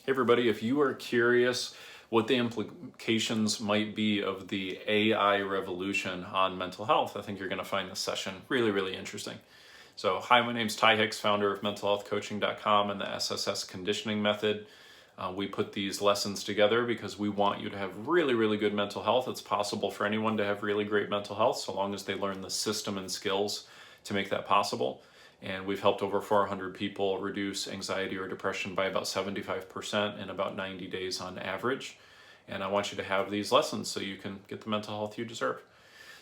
Hey everybody, if you are curious what the implications might be of the AI revolution on mental health, I think you're going to find this session really, really interesting. So hi, my name's Ty Hicks, founder of mentalhealthcoaching.com and the SSS conditioning method. We put these lessons together because we want you to have really, really good mental health. It's possible for anyone to have really great mental health so long as they learn the system and skills to make that possible. And we've helped over 400 people reduce anxiety or depression by about 75% in about 90 days on average. And I want you to have these lessons so you can get the mental health you deserve.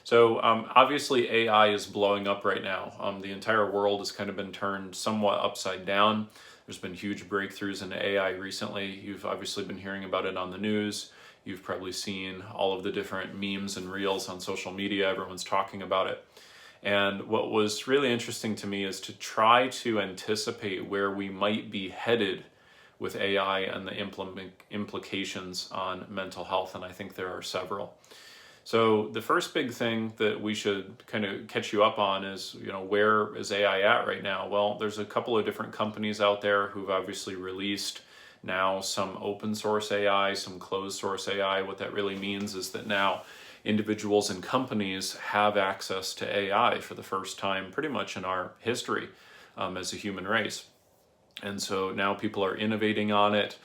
So obviously AI is blowing up right now. The entire world has kind of been turned somewhat upside down. There's been huge breakthroughs in AI recently. You've obviously been hearing about it on the news. You've probably seen all of the different memes and reels on social media. Everyone's talking about it. And what was really interesting to me is to try to anticipate where we might be headed with AI and the implications on mental health, and I think there are several. So the first big thing that we should kind of catch you up on is, where is AI at right now? Well, there's a couple of different companies out there who've obviously released now some open source AI, some closed source AI. What that really means is that now individuals and companies have access to AI for the first time pretty much in our history as a human race. And so now people are innovating on it.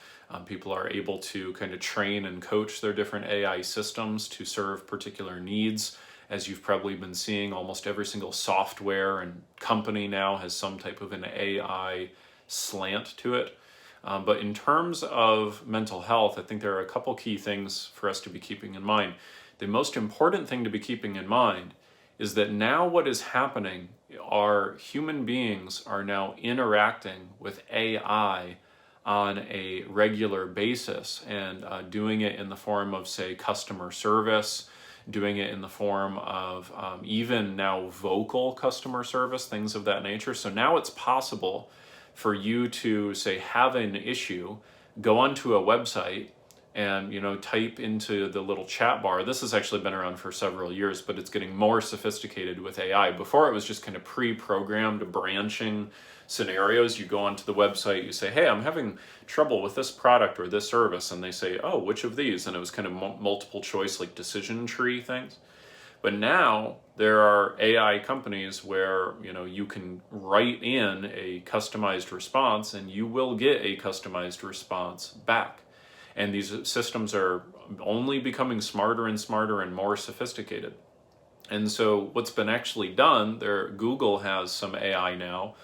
People are able to kind of train and coach their different AI systems to serve particular needs. As you've probably been seeing, almost every single software and company now has some type of an AI slant to it. But in terms of mental health, I think there are a couple key things for us to be keeping in mind. The most important thing to be keeping in mind is that now what is happening are human beings are now interacting with AI on a regular basis and doing it in the form of, say, customer service, doing it in the form of even now vocal customer service, things of that nature. So now it's possible for you to, say, have an issue, go onto a website, and type into the little chat bar. This has actually been around for several years, but it's getting more sophisticated with AI. Before it was just kind of pre-programmed branching scenarios. You go onto the website, you say, hey, I'm having trouble with this product or this service, and they say, oh, which of these? And it was kind of multiple choice, like decision tree things. But now there are AI companies where you can write in a customized response and you will get a customized response back. And these systems are only becoming smarter and smarter and more sophisticated. And so what's been actually done there, Google has some AI now.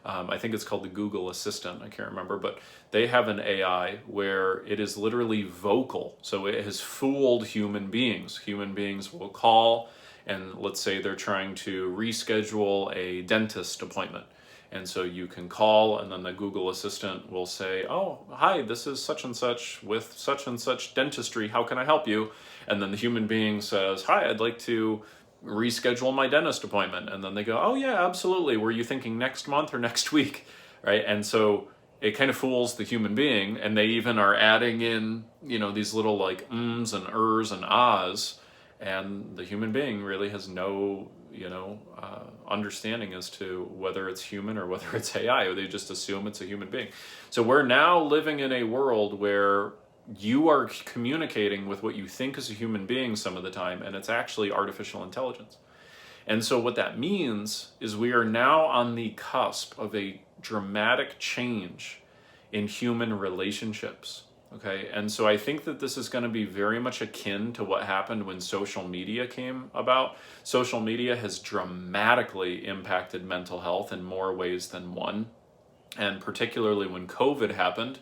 I think it's called the Google Assistant. I can't remember, but they have an AI where it is literally vocal. So it has fooled human beings. Human beings will call and let's say they're trying to reschedule a dentist appointment. And so you can call and then the Google Assistant will say, oh, hi, this is such and such with such and such dentistry. How can I help you? And then the human being says, hi, I'd like to reschedule my dentist appointment. And then they go, oh yeah, absolutely. Were you thinking next month or next week? Right? And so it kind of fools the human being. And they even are adding in, these little like ums and ers and ahs. And the human being really has no understanding as to whether it's human or whether it's AI, or they just assume it's a human being. So we're now living in a world where you are communicating with what you think is a human being some of the time, and it's actually artificial intelligence. And so what that means is we are now on the cusp of a dramatic change in human relationships. Okay, and so I think that this is going to be very much akin to what happened when social media came about. Social media has dramatically impacted mental health in more ways than one. And particularly when COVID happened,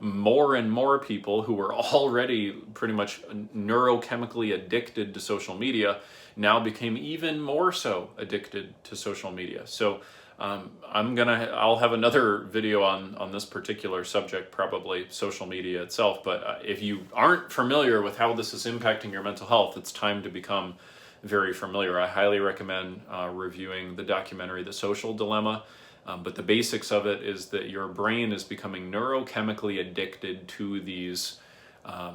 more and more people who were already pretty much neurochemically addicted to social media now became even more so addicted to social media. So I'll have another video on this particular subject, probably social media itself. But if you aren't familiar with how this is impacting your mental health, it's time to become very familiar. I highly recommend reviewing the documentary, The Social Dilemma. But the basics of it is that your brain is becoming neurochemically addicted to these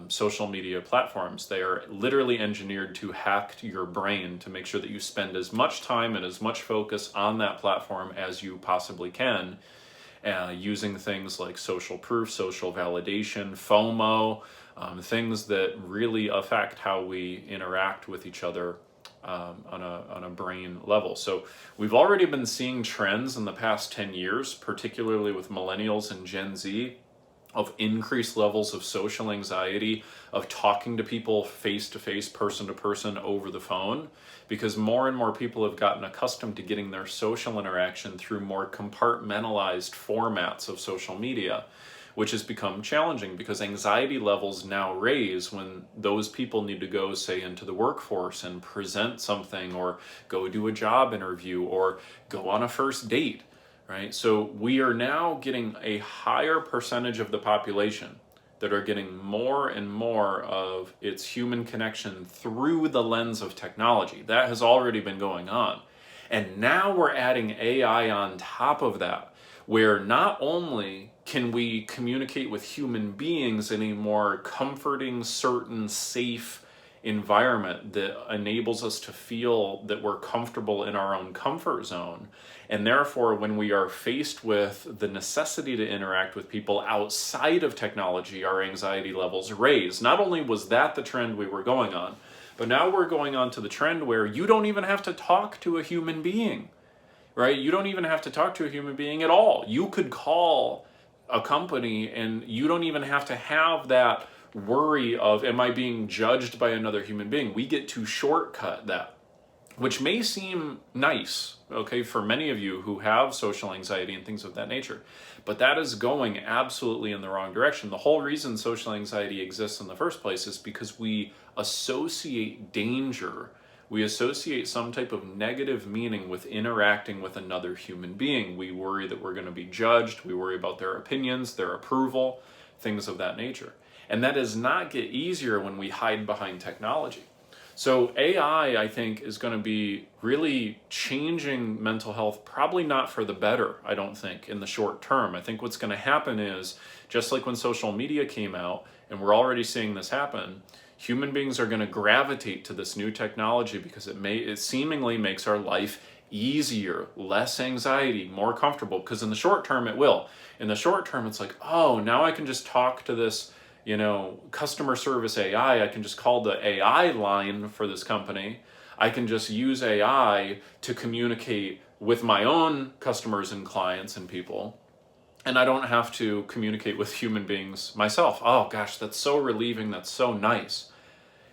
social media platforms. They are literally engineered to hack your brain to make sure that you spend as much time and as much focus on that platform as you possibly can. using things like social proof, social validation, FOMO, things that really affect how we interact with each other on a brain level. So we've already been seeing trends in the past 10 years, particularly with millennials and Gen Z, of increased levels of social anxiety, of talking to people face to face, person to person over the phone, because more and more people have gotten accustomed to getting their social interaction through more compartmentalized formats of social media, which has become challenging because anxiety levels now raise when those people need to go, say, into the workforce and present something, or go do a job interview, or go on a first date. Right? So we are now getting a higher percentage of the population that are getting more and more of its human connection through the lens of technology. That has already been going on. And now we're adding AI on top of that, where not only can we communicate with human beings in a more comforting, certain, safe environment that enables us to feel that we're comfortable in our own comfort zone. And therefore, when we are faced with the necessity to interact with people outside of technology, our anxiety levels raise. Not only was that the trend we were going on, but now we're going on to the trend where you don't even have to talk to a human being, right? You don't even have to talk to a human being at all. You could call a company and you don't even have to have that worry of, am I being judged by another human being? We get to shortcut that, which may seem nice, okay, for many of you who have social anxiety and things of that nature, but that is going absolutely in the wrong direction. The whole reason social anxiety exists in the first place is because we associate danger, we associate some type of negative meaning with interacting with another human being. We worry that we're going to be judged, we worry about their opinions, their approval, things of that nature. And that does not get easier when we hide behind technology. So AI, I think, is going to be really changing mental health, probably not for the better, I don't think, in the short term. I think what's going to happen is, just like when social media came out, and we're already seeing this happen, human beings are going to gravitate to this new technology because it seemingly makes our life easier, less anxiety, more comfortable, because in the short term it will. In the short term, it's like, oh, now I can just talk to this customer service AI. I can just call the AI line for this company. I can just use AI to communicate with my own customers and clients and people. And I don't have to communicate with human beings myself. Oh gosh, that's so relieving. That's so nice.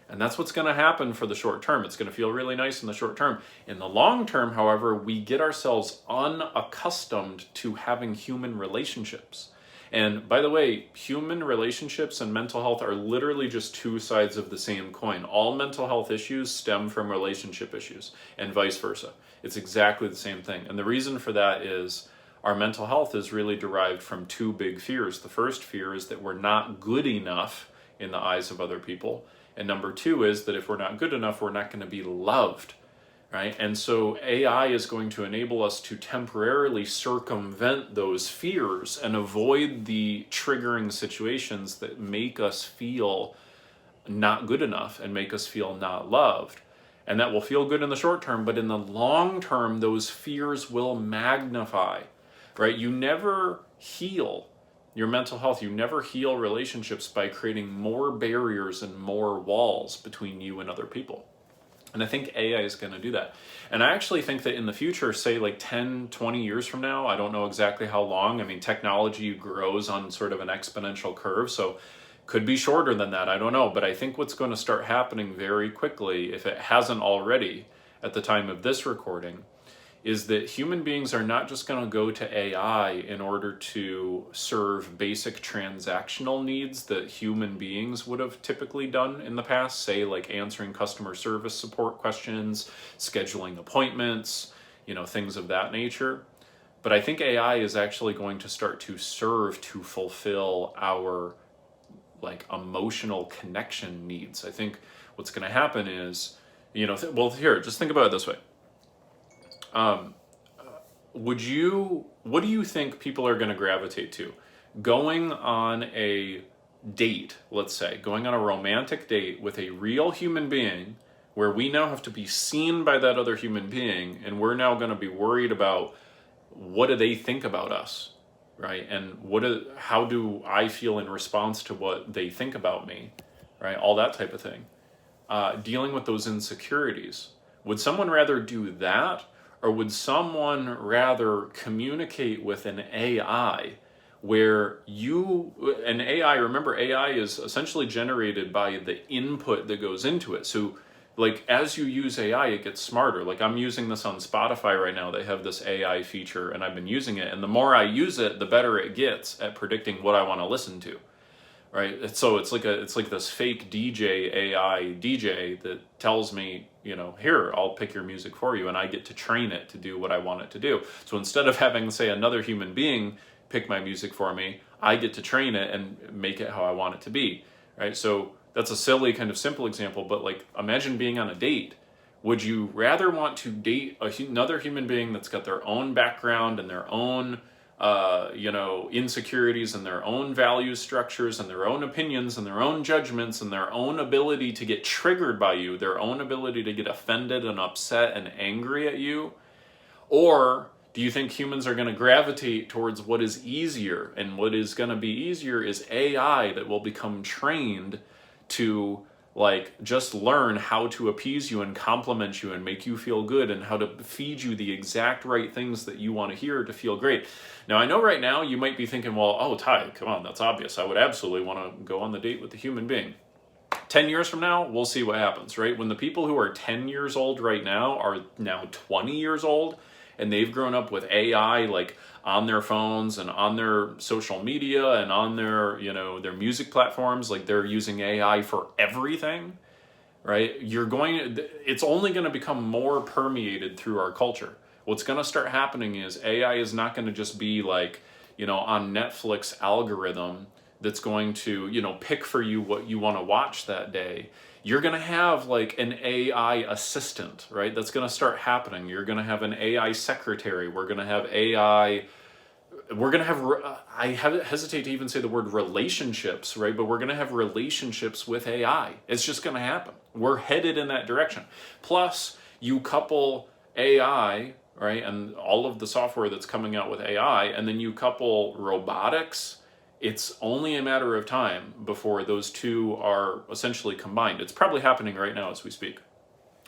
And that's what's going to happen for the short term. It's going to feel really nice in the short term. In the long term, however, we get ourselves unaccustomed to having human relationships. And by the way, human relationships and mental health are literally just two sides of the same coin. All mental health issues stem from relationship issues and vice versa. It's exactly the same thing. And the reason for that is our mental health is really derived from two big fears. The first fear is that we're not good enough in the eyes of other people. And number two is that if we're not good enough, we're not going to be loved. Right? And so AI is going to enable us to temporarily circumvent those fears and avoid the triggering situations that make us feel not good enough and make us feel not loved. And that will feel good in the short term, but in the long term, those fears will magnify, right? You never heal your mental health. You never heal relationships by creating more barriers and more walls between you and other people. And I think AI is going to do that. And I actually think that in the future, say like 10, 20 years from now, I don't know exactly how long. I mean, technology grows on sort of an exponential curve, so could be shorter than that. I don't know. But I think what's going to start happening very quickly, if it hasn't already at the time of this recording, is that human beings are not just going to go to AI in order to serve basic transactional needs that human beings would have typically done in the past, say like answering customer service support questions, scheduling appointments, things of that nature. But I think AI is actually going to start to serve to fulfill our emotional connection needs. I think what's going to happen is, just think about it this way. What do you think people are going to gravitate to? Going on a date, let's say, going on a romantic date with a real human being where we now have to be seen by that other human being, and we're now going to be worried about what do they think about us, right? And how do I feel in response to what they think about me, right? All that type of thing. Dealing with those insecurities. Would someone rather do that, or would someone rather communicate with an AI where an AI, remember, AI is essentially generated by the input that goes into it. So like as you use AI, it gets smarter. Like I'm using this on Spotify right now. They have this AI feature and I've been using it. And the more I use it, the better it gets at predicting what I want to listen to. Right? So it's like this fake AI DJ that tells me, here, I'll pick your music for you, and I get to train it to do what I want it to do. So instead of having, say, another human being pick my music for me, I get to train it and make it how I want it to be. Right? So that's a silly kind of simple example, but like imagine being on a date. Would you rather want to date another human being that's got their own background and their own insecurities and their own value structures and their own opinions and their own judgments and their own ability to get triggered by you, their own ability to get offended and upset and angry at you? Or do you think humans are going to gravitate towards what is easier? And what is going to be easier is AI that will become trained to like just learn how to appease you and compliment you and make you feel good and how to feed you the exact right things that you want to hear to feel great. Now, I know right now you might be thinking, well, oh, Ty, come on, that's obvious. I would absolutely want to go on the date with the human being. 10 years from now, we'll see what happens, right? When the people who are 10 years old right now are now 20 years old and they've grown up with AI like on their phones and on their social media and on their, their music platforms, like they're using AI for everything, right? It's only going to become more permeated through our culture. What's going to start happening is AI is not going to just be like, on Netflix algorithm that's going to, pick for you what you want to watch that day. You're going to have like an AI assistant, right? That's going to start happening. You're going to have an AI secretary. We're going to have I hesitate to even say the word relationships, right? But we're going to have relationships with AI. It's just going to happen. We're headed in that direction. Plus, you couple AI, right, and all of the software that's coming out with AI, and then you couple robotics. It's only a matter of time before those two are essentially combined. It's probably happening right now as we speak,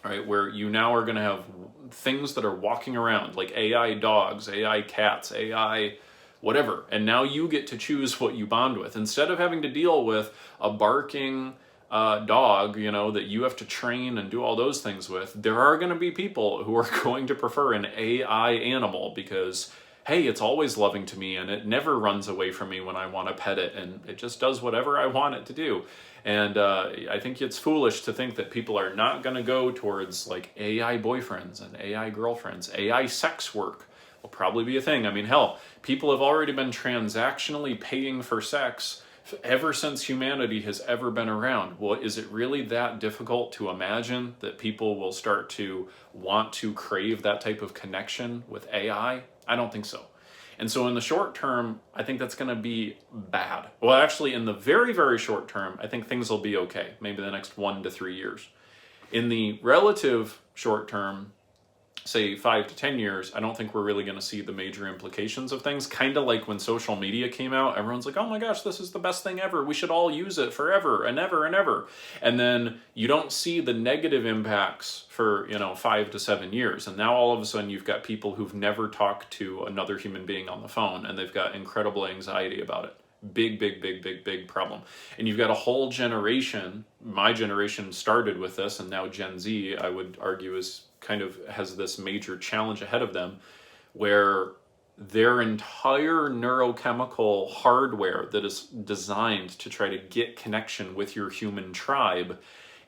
right? Where you now are going to have things that are walking around like AI dogs, AI cats, AI whatever. And now you get to choose what you bond with. Instead of having to deal with a barking dog, that you have to train and do all those things with, there are going to be people who are going to prefer an AI animal because hey, it's always loving to me and it never runs away from me when I want to pet it and it just does whatever I want it to do. And I think it's foolish to think that people are not going to go towards like AI boyfriends and AI girlfriends. AI sex work will probably be a thing. I mean, hell, people have already been transactionally paying for sex ever since humanity has ever been around. Well, is it really that difficult to imagine that people will start to want to crave that type of connection with AI? I don't think so. And so in the short term, I think that's going to be bad. Well, actually, in the very, very short term, I think things will be okay. Maybe the next 1 to 3 years. In the relative short term, say 5 to 10 years, I don't think we're really going to see the major implications of things. Kind of like when social media came out, everyone's like, oh my gosh, this is the best thing ever. We should all use it forever and ever and ever. And then you don't see the negative impacts for, 5 to 7 years. And now all of a sudden you've got people who've never talked to another human being on the phone and they've got incredible anxiety about it. Big problem. And you've got a whole generation, my generation started with this, and now Gen Z, I would argue, is kind of has this major challenge ahead of them where their entire neurochemical hardware that is designed to try to get connection with your human tribe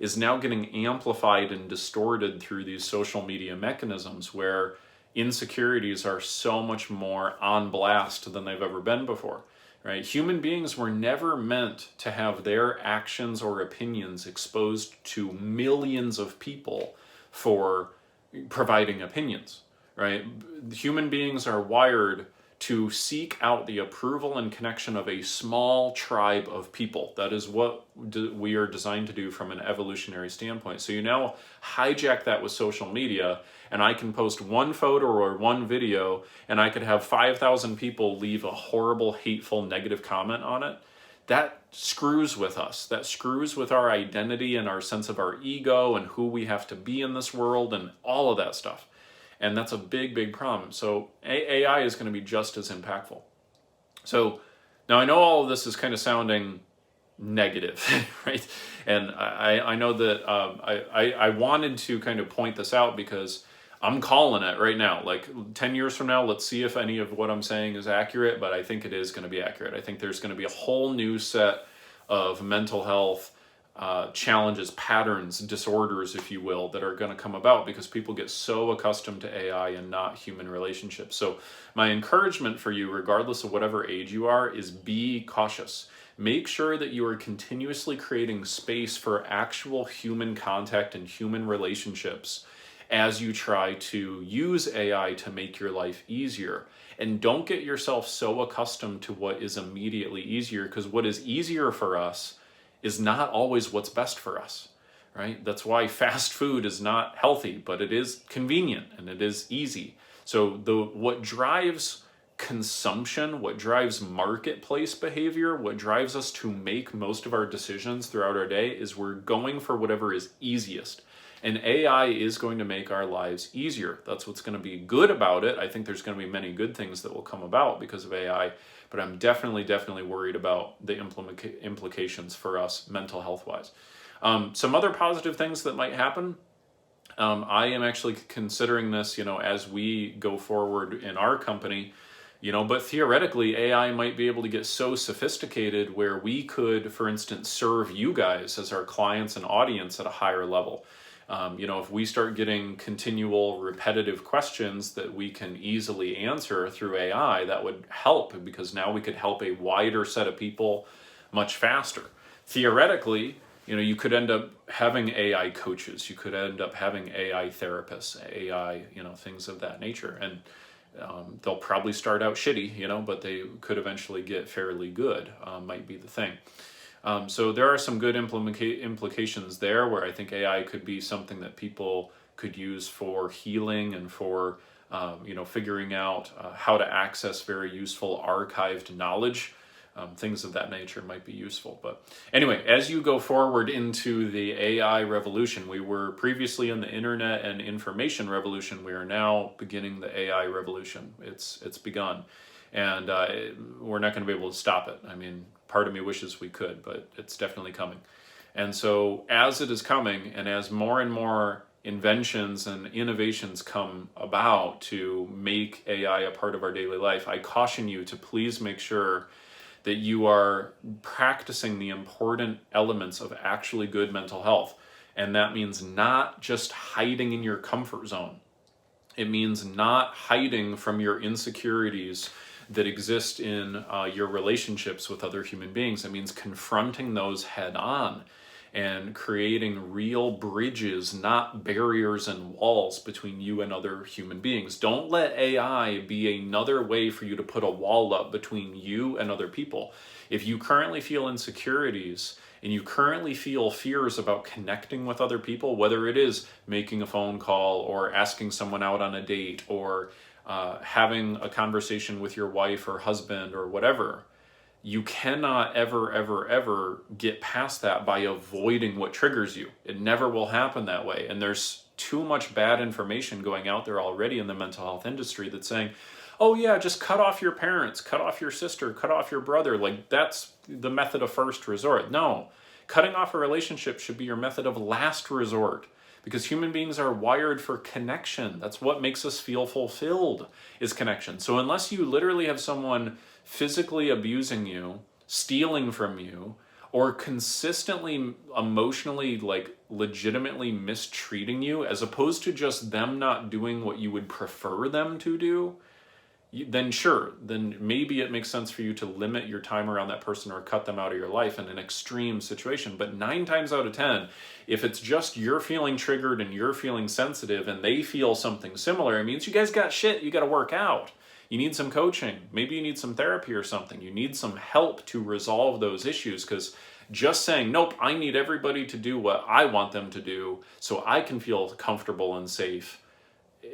is now getting amplified and distorted through these social media mechanisms where insecurities are so much more on blast than they've ever been before. Right? Human beings were never meant to have their actions or opinions exposed to millions of people for providing opinions, right? Human beings are wired to seek out the approval and connection of a small tribe of people. That is what we are designed to do from an evolutionary standpoint. So you now hijack that with social media, and I can post one photo or one video, and I could have 5,000 people leave a horrible, hateful, negative comment on it. That screws with us. That screws with our identity and our sense of our ego and who we have to be in this world and all of that stuff. And that's a big, big problem. So AI is going to be just as impactful. So now I know all of this is kind of sounding negative, right? And I know that I wanted to kind of point this out because I'm calling it right now. Like 10 years from now, let's see if any of what I'm saying is accurate, but I think it is going to be accurate. I think there's going to be a whole new set of mental health challenges, patterns, disorders, if you will, that are going to come about because people get so accustomed to AI and not human relationships. So my encouragement for you, regardless of whatever age you are, is be cautious. Make sure that you are continuously creating space for actual human contact and human relationships as you try to use AI to make your life easier. And don't get yourself so accustomed to what is immediately easier, because what is easier for us is not always what's best for us, right? That's why fast food is not healthy, but it is convenient and it is easy. So what drives consumption, what drives marketplace behavior, what drives us to make most of our decisions throughout our day is we're going for whatever is easiest. And AI is going to make our lives easier. That's what's going to be good about it. I think there's going to be many good things that will come about because of AI, but I'm definitely worried about the implications for us mental health wise. Some other positive things that might happen. I am actually considering this, as we go forward in our company, but theoretically AI might be able to get so sophisticated where we could, for instance, serve you guys as our clients and audience at a higher level. If we start getting continual repetitive questions that we can easily answer through AI, that would help because now we could help a wider set of people much faster. Theoretically, you could end up having AI coaches, you could end up having AI therapists, AI, things of that nature. And they'll probably start out shitty, but they could eventually get fairly good, might be the thing. So there are some good implications there where I think AI could be something that people could use for healing and for, figuring out how to access very useful archived knowledge. Things of that nature might be useful. But anyway, as you go forward into the AI revolution, we were previously in the internet and information revolution. We are now beginning the AI revolution. It's begun. And we're not going to be able to stop it. I mean, part of me wishes we could, but it's definitely coming. And so as it is coming, and as more and more inventions and innovations come about to make AI a part of our daily life, I caution you to please make sure that you are practicing the important elements of actually good mental health. And that means not just hiding in your comfort zone. It means not hiding from your insecurities that exist in your relationships with other human beings. It means confronting those head on and creating real bridges, not barriers and walls between you and other human beings. Don't let AI be another way for you to put a wall up between you and other people. If you currently feel insecurities and you currently feel fears about connecting with other people, whether it is making a phone call or asking someone out on a date or having a conversation with your wife or husband or whatever, you cannot ever get past that by avoiding what triggers you. It never will happen that way. And there's too much bad information going out there already in the mental health industry that's saying, oh yeah, just cut off your parents, cut off your sister, cut off your brother. Like that's the method of first resort. No, cutting off a relationship should be your method of last resort. Because human beings are wired for connection. That's what makes us feel fulfilled, is connection. So unless you literally have someone physically abusing you, stealing from you, or consistently emotionally, legitimately mistreating you, as opposed to just them not doing what you would prefer them to do, then sure, then maybe it makes sense for you to limit your time around that person or cut them out of your life in an extreme situation. But 9 times out of 10, if it's just you're feeling triggered and you're feeling sensitive and they feel something similar, it means you guys got shit you got to work out. You need some coaching. Maybe you need some therapy or something. You need some help to resolve those issues, because just saying, nope, I need everybody to do what I want them to do so I can feel comfortable and safe,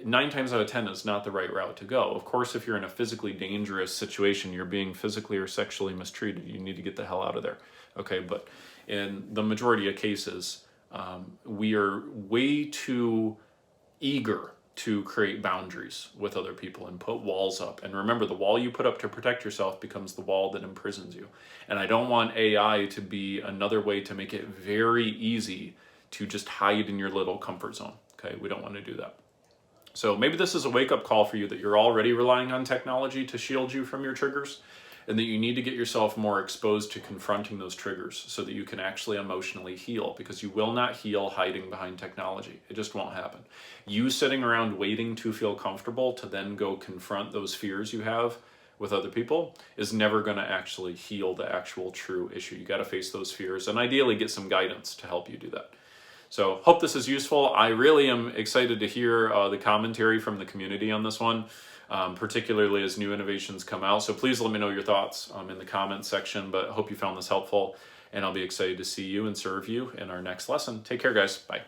9 times out of 10 is not the right route to go. Of course, if you're in a physically dangerous situation, you're being physically or sexually mistreated, you need to get the hell out of there. Okay, but in the majority of cases, we are way too eager to create boundaries with other people and put walls up. And remember, the wall you put up to protect yourself becomes the wall that imprisons you. And I don't want AI to be another way to make it very easy to just hide in your little comfort zone. Okay, we don't want to do that. So maybe this is a wake-up call for you that you're already relying on technology to shield you from your triggers, and that you need to get yourself more exposed to confronting those triggers so that you can actually emotionally heal, because you will not heal hiding behind technology. It just won't happen. You sitting around waiting to feel comfortable to then go confront those fears you have with other people is never going to actually heal the actual true issue. You got to face those fears and ideally get some guidance to help you do that. So hope this is useful. I really am excited to hear the commentary from the community on this one, particularly as new innovations come out. So please let me know your thoughts in the comments section, but I hope you found this helpful, and I'll be excited to see you and serve you in our next lesson. Take care, guys. Bye.